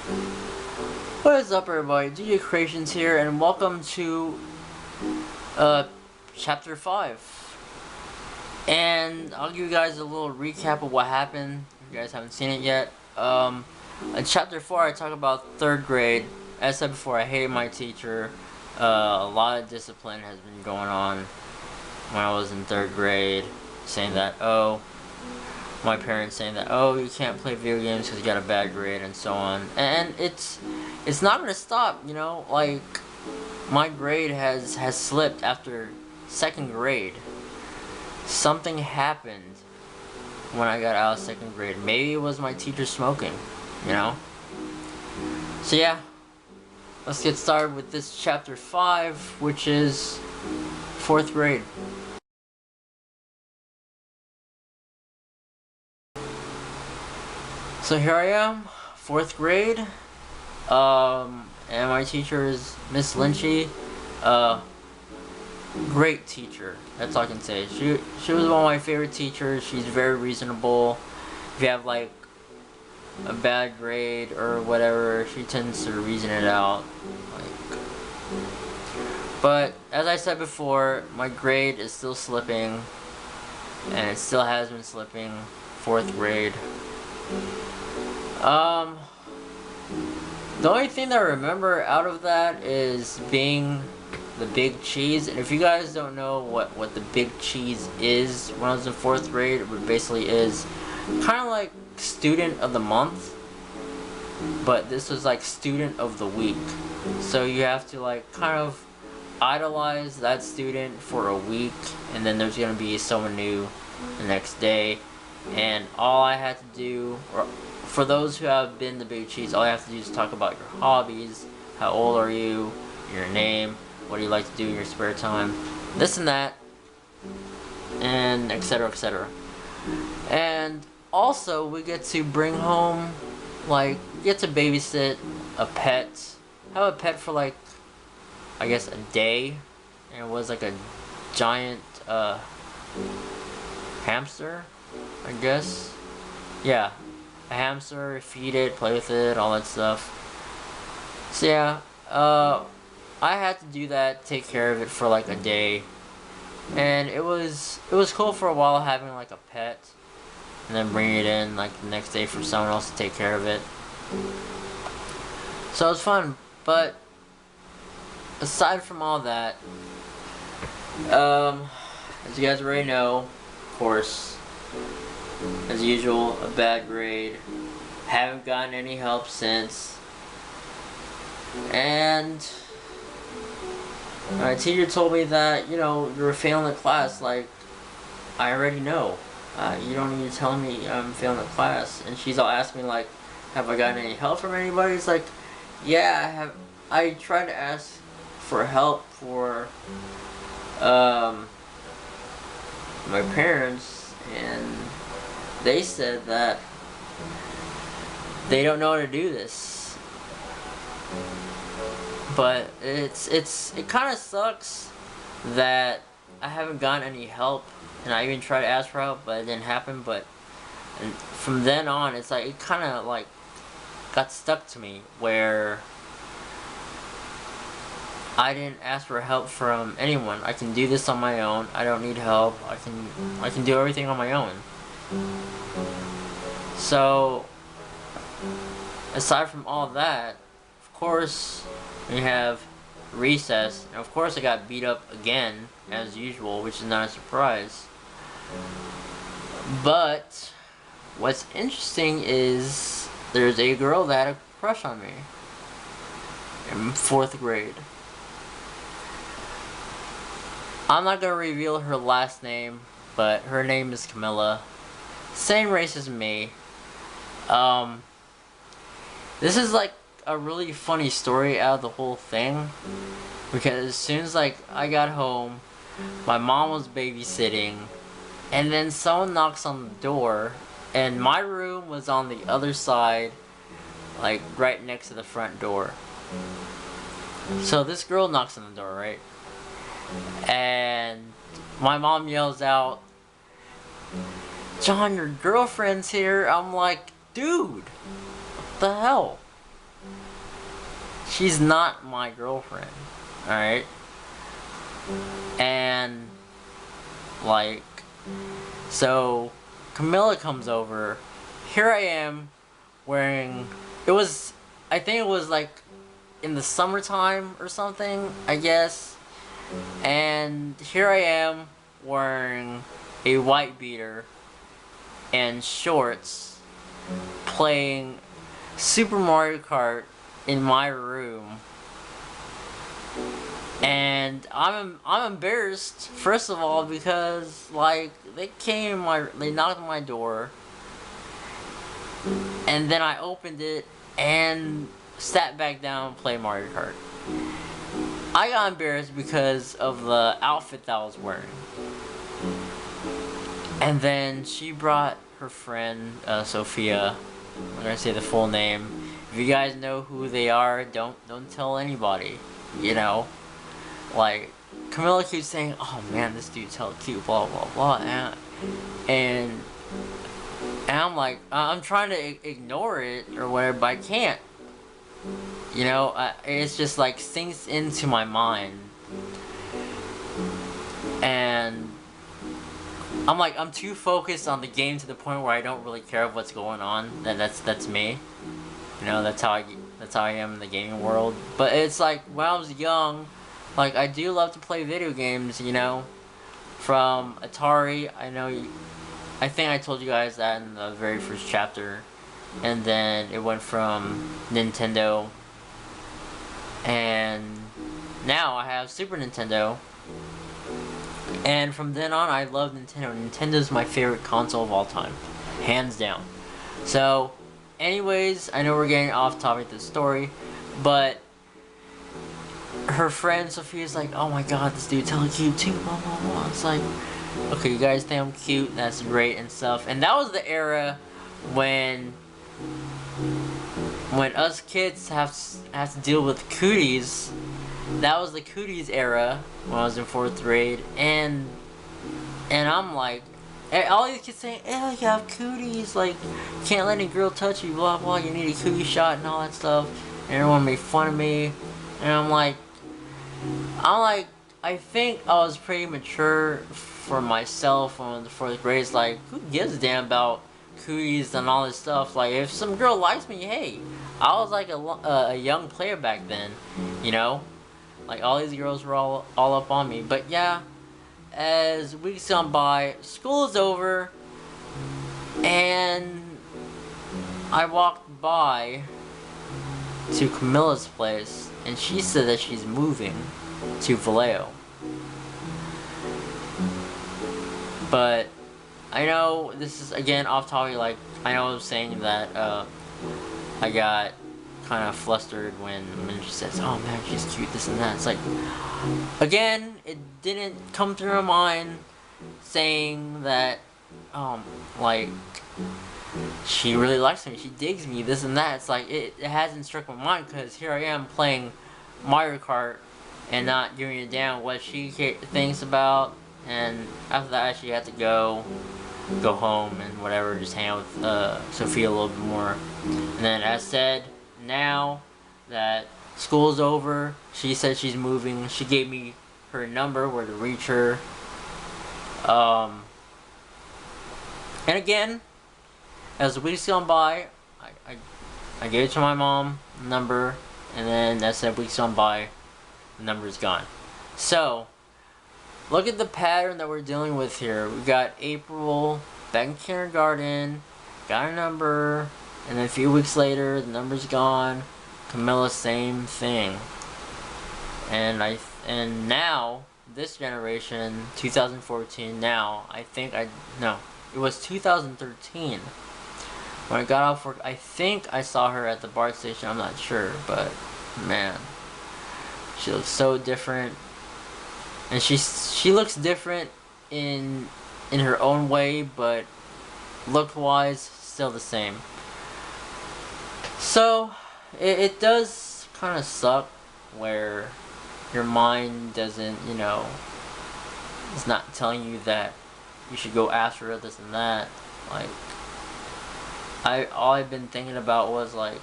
What is up, everybody? DJ Kreashunz here, and welcome to chapter 5. And I'll give you guys a little recap of what happened if you guys haven't seen it yet. In chapter 4, I talk about 3rd grade. As I said before, I hated my teacher. A lot of discipline has been going on when I was in 3rd grade, saying that, my parents saying that, you can't play video games because you got a bad grade and so on. And it's not gonna stop, you know. Like, my grade has slipped after 2nd grade. Something happened when I got out of 2nd grade. Maybe it was my teacher smoking, you know. So yeah, let's get started with this chapter 5, which is 4th grade. So here I am, 4th grade, and my teacher is Miss Lynchy. Great teacher, that's all I can say. She was one of my favorite teachers. She's very reasonable. If you have like a bad grade or whatever, she tends to reason it out. But as I said before, my grade is still slipping, and it still has been slipping. 4th grade. The only thing that I remember out of that is being the big cheese. And if you guys don't know what the big cheese is, when I was in 4th grade, it basically is kind of like student of the month, but this was like student of the week. So you have to like kind of idolize that student for a week, and then there's gonna be someone new the next day. And all I had to do, or for those who have been the big cheese, all you have to do is talk about your hobbies, how old are you, your name, what do you like to do in your spare time, this and that, and etc, etc. And also we get to bring home, like, get to babysit a pet, have a pet for like, I guess a day, and it was like a giant hamster, I guess. Yeah, a hamster, feed it, play with it, all that stuff. So yeah, I had to do that, take care of it for like a day. And it was cool for a while having like a pet, and then bringing it in like the next day for someone else to take care of it. So it was fun. But aside from all that, as you guys already know, of course, as usual, a bad grade. Haven't gotten any help since. And my teacher told me that, you know, you're failing the class. Like, I already know. You don't need to tell me I'm failing the class. And she's all asking me, like, have I gotten any help from anybody? It's like, yeah, I have. I tried to ask for help for my parents, and they said that they don't know how to do this. But it kind of sucks that I haven't gotten any help, and I even tried to ask for help, but it didn't happen. But from then on, it's like it kind of like got stuck to me where I didn't ask for help from anyone. I can do this on my own. I don't need help. I can do everything on my own. So aside from all that, of course, we have recess, and of course I got beat up again as usual, which is not a surprise. But what's interesting is there's a girl that had a crush on me in 4th grade. I'm not gonna reveal her last name, but her name is Camilla. Same race as me. This is like a really funny story out of the whole thing, because as soon as like I got home, my mom was babysitting, and then someone knocks on the door, and my room was on the other side, like right next to the front door. So this girl knocks on the door, right? And my mom yells out, "John, your girlfriend's here." I'm like, dude, what the hell? she's not my girlfriend, alright? And, like, so, Camilla comes over. Here I am, wearing, I think it was, like, in the summertime or something, I guess. And here I am, wearing a white beater and shorts, playing Super Mario Kart in my room. And I'm embarrassed, first of all, because, like, they knocked on my door, and then I opened it and sat back down and played Mario Kart. I got embarrassed because of the outfit that I was wearing. And then she brought her friend, Sophia. I'm gonna say the full name. If you guys know who they are, don't tell anybody, you know? Like, Camilla keeps saying, oh man, this dude's hella cute, blah blah blah, and I'm like, I'm trying to ignore it or whatever, but I can't. You know, it's just like sinks into my mind. And I'm like, I'm too focused on the game to the point where I don't really care what's going on. That's me. You know, that's how I am in the gaming world. But it's like, when I was young, like, I do love to play video games, you know, from Atari. I think I told you guys that in the very first chapter. And then it went from Nintendo. And now I have Super Nintendo. And from then on, I love Nintendo. Nintendo's my favorite console of all time. Hands down. So, anyways, I know we're getting off topic of the story, but her friend Sophia's like, oh my god, this dude's hella cute too, blah blah blah. It's like, okay, you guys think I'm cute, that's great and stuff. And that was the era when us kids have to deal with cooties. That was the cooties era when I was in 4th grade, and I'm like, all these kids saying, "Oh, you have cooties, like, can't let any girl touch you, blah blah. You need a cootie shot and all that stuff." And everyone made fun of me, and I'm like, I think I was pretty mature for myself when I was in 4th grade. It's like, who gives a damn about cooties and all this stuff? Like, if some girl likes me, hey, I was like a young player back then, you know. Like, all these girls were all up on me. But yeah, as weeks gone by, school is over, and I walked by to Camilla's place, and she said that she's moving to Vallejo. But I know this is, again, off topic. Like, I know I was saying that I got kind of flustered when she says, oh man, she's cute, this and that. It's like, again, it didn't come through my mind saying that, like, she really likes me, she digs me, this and that. It's like, it hasn't struck my mind, because here I am playing Mario Kart and not giving a damn what she thinks about. And after that, she had to go home and whatever, just hang out with Sophia a little bit more. And then, as said, now that school's over, she said she's moving. She gave me her number, where to reach her. And again, as the weeks gone by, I gave it to my mom, number, and then as said, weeks gone by, the number's gone. So, look at the pattern that we're dealing with here. We got April back in kindergarten, got a number, and then a few weeks later, the number's gone. Camilla, same thing. And now, this generation, 2014, now, it was 2013. When I got off work, I think I saw her at the BART station, I'm not sure, but man, she looks so different. And she looks different in her own way, but look-wise, still the same. So, it does kind of suck where your mind doesn't, it's not telling you that you should go after her, this and that. Like, all I've been thinking about was, like,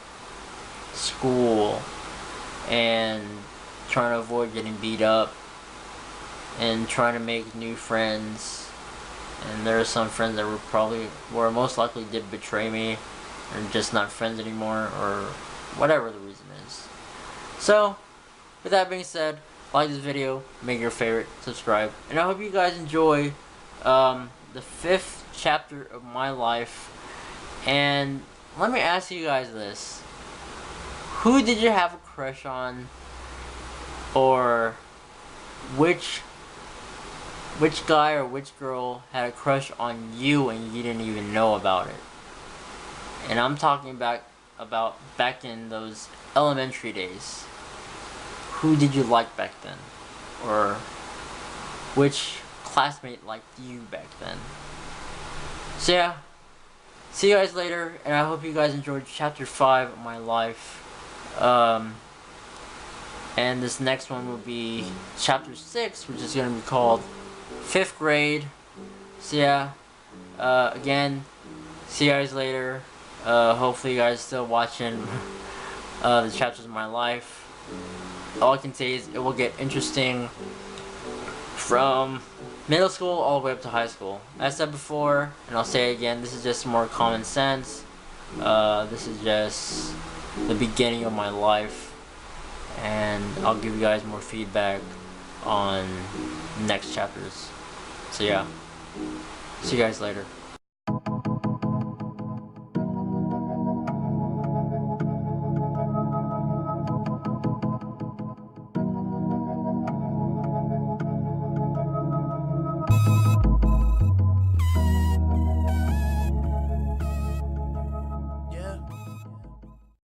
school and trying to avoid getting beat up and trying to make new friends. And there are some friends that were most likely did betray me and just not friends anymore, or whatever the reason is. So, with that being said, like this video, make your favorite, subscribe, and I hope you guys enjoy the 5th chapter of my life. And let me ask you guys this: who did you have a crush on, or which guy or which girl had a crush on you and you didn't even know about it? And I'm talking about back in those elementary days. Who did you like back then? Or which classmate liked you back then? So yeah, see you guys later, and I hope you guys enjoyed chapter 5 of my life. And this next one will be chapter 6, which is going to be called 5th grade. So yeah, again, see you guys later. Hopefully you guys still watching the chapters of my life. All I can say is it will get interesting from middle school all the way up to high school. As I said before, and I'll say it again, this is just more common sense. This is just the beginning of my life, and I'll give you guys more feedback on next chapters. So yeah, see you guys later.